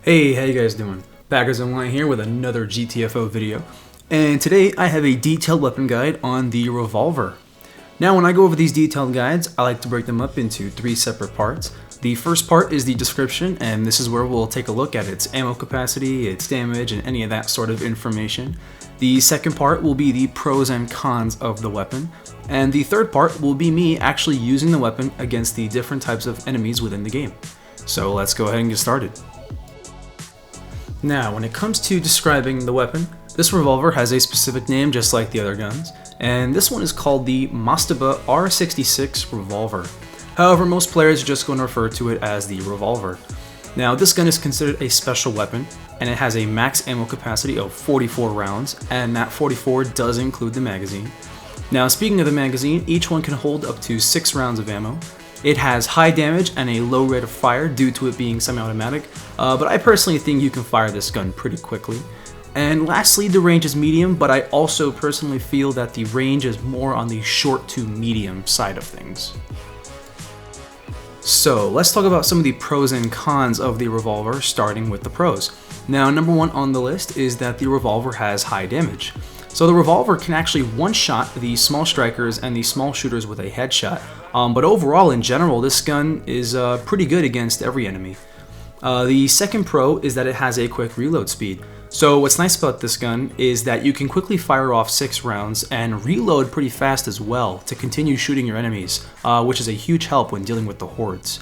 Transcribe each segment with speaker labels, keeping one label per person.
Speaker 1: Hey, how you guys doing? Backers Online here with another GTFO video, and today I have a detailed weapon guide on the Revolver. Now when I go over these detailed guides, I like to break them up into three separate parts. The first part is the description, and this is where we'll take a look at its ammo capacity, its damage, and any of that sort of information. The second part will be the pros and cons of the weapon, and the third part will be me actually using the weapon against the different types of enemies within the game. So let's go ahead and get started. Now, when it comes to describing the weapon, this revolver has a specific name just like the other guns, and this one is called the Mastaba R66 Revolver. However, most players are just going to refer to it as the Revolver. Now, this gun is considered a special weapon, and it has a max ammo capacity of 44 rounds, and that 44 does include the magazine. Now, speaking of the magazine, each one can hold up to 6 rounds of ammo. It has high damage and a low rate of fire due to it being semi-automatic, but I personally think you can fire this gun pretty quickly. And lastly, the range is medium, but I also personally feel that the range is more on the short to medium side of things. So let's talk about some of the pros and cons of the Revolver, starting with the pros. Now, number one on the list is that the Revolver has high damage. So the Revolver can actually one-shot the small strikers and the small shooters with a headshot, but overall, in general, this gun is pretty good against every enemy. The second pro is that it has a quick reload speed. So what's nice about this gun is that you can quickly fire off 6 rounds and reload pretty fast as well to continue shooting your enemies, which is a huge help when dealing with the hordes.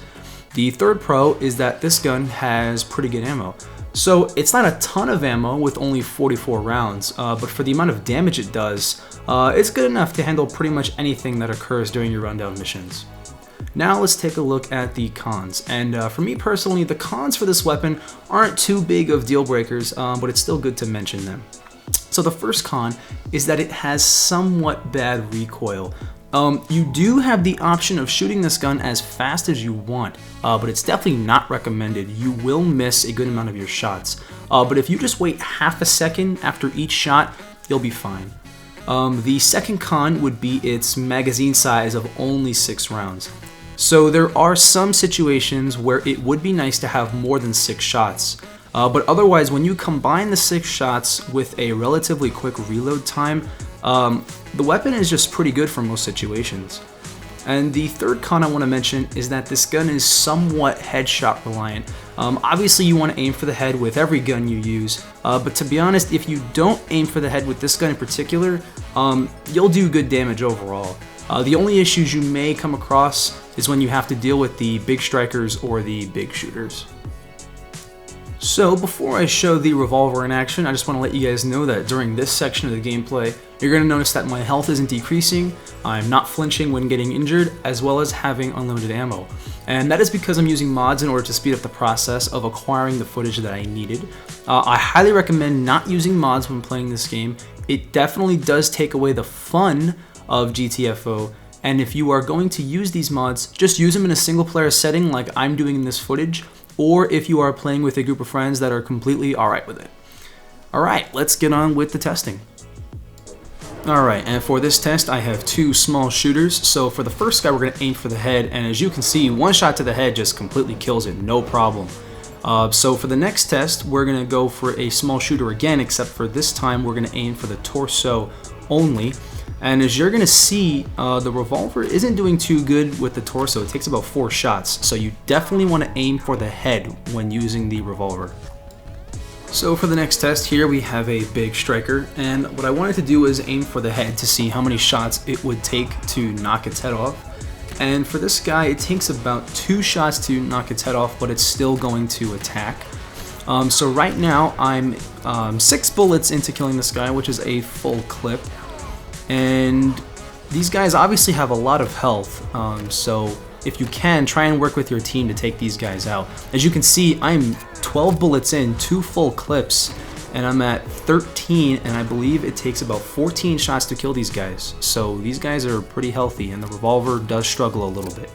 Speaker 1: The third pro is that this gun has pretty good ammo. So it's not a ton of ammo with only 44 rounds, but for the amount of damage it does, it's good enough to handle pretty much anything that occurs during your rundown missions. Now let's take a look at the cons, and for me personally, the cons for this weapon aren't too big of deal breakers, but it's still good to mention them. So the first con is that it has somewhat bad recoil. You do have the option of shooting this gun as fast as you want, but it's definitely not recommended. You will miss a good amount of your shots. But if you just wait half a second after each shot, you'll be fine. The second con would be its magazine size of only 6 rounds. So there are some situations where it would be nice to have more than 6 shots. But otherwise, when you combine the 6 shots with a relatively quick reload time, the weapon is just pretty good for most situations. And the third con I want to mention is that this gun is somewhat headshot reliant. Obviously you want to aim for the head with every gun you use, but to be honest, if you don't aim for the head with this gun in particular, you'll do good damage overall. The only issues you may come across is when you have to deal with the big strikers or the big shooters. So before I show the Revolver in action, I just want to let you guys know that during this section of the gameplay, you're going to notice that my health isn't decreasing, I'm not flinching when getting injured, as well as having unlimited ammo. And that is because I'm using mods in order to speed up the process of acquiring the footage that I needed. I highly recommend not using mods when playing this game. It definitely does take away the fun of GTFO, and if you are going to use these mods, just use them in a single player setting like I'm doing in this footage, or if you are playing with a group of friends that are completely alright with it. Alright, let's get on with the testing. Alright, and for this test I have 2 small shooters. So for the first guy we're going to aim for the head, and as you can see, one shot to the head just completely kills it, no problem. So for the next test we're going to go for a small shooter again, except for this time we're going to aim for the torso only. And as you're going to see, the Revolver isn't doing too good with the torso. It takes about 4 shots, so you definitely want to aim for the head when using the Revolver. So for the next test here we have a big striker, and what I wanted to do is aim for the head to see how many shots it would take to knock its head off. And for this guy it takes about 2 shots to knock its head off, but it's still going to attack. So right now I'm 6 bullets into killing this guy, which is a full clip. And these guys obviously have a lot of health, so if you can, try and work with your team to take these guys out. As you can see, I'm 12 bullets in, 2 full clips, and I'm at 13, and I believe it takes about 14 shots to kill these guys. So these guys are pretty healthy, and the Revolver does struggle a little bit.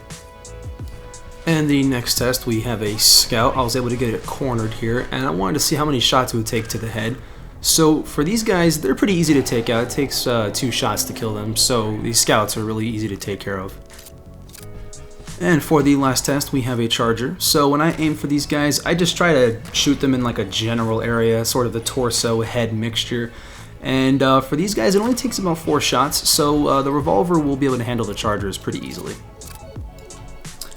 Speaker 1: And the next test, we have a scout. I was able to get it cornered here, and I wanted to see how many shots it would take to the head. So for these guys, they're pretty easy to take out. It takes 2 shots to kill them, so these scouts are really easy to take care of. And for the last test, we have a charger. So when I aim for these guys, I just try to shoot them in like a general area, sort of the torso-head mixture. And for these guys, it only takes about 4 shots, so the revolver will be able to handle the chargers pretty easily.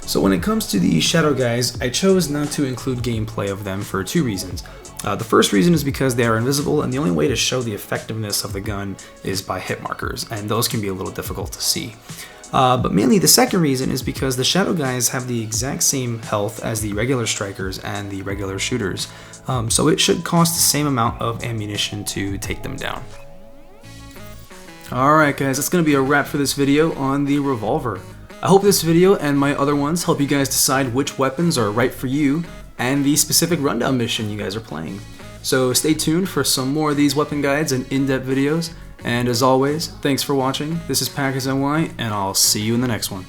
Speaker 1: So when it comes to the shadow guys, I chose not to include gameplay of them for 2 reasons. The first reason is because they are invisible, and the only way to show the effectiveness of the gun is by hit markers, and those can be a little difficult to see. But mainly the second reason is because the shadow guys have the exact same health as the regular strikers and the regular shooters, so it should cost the same amount of ammunition to take them down. Alright guys, that's going to be a wrap for this video on the revolver. I hope this video and my other ones help you guys decide which weapons are right for you and the specific rundown mission you guys are playing. So stay tuned for some more of these weapon guides and in-depth videos. And as always, thanks for watching. This is Packers NY, and I'll see you in the next one.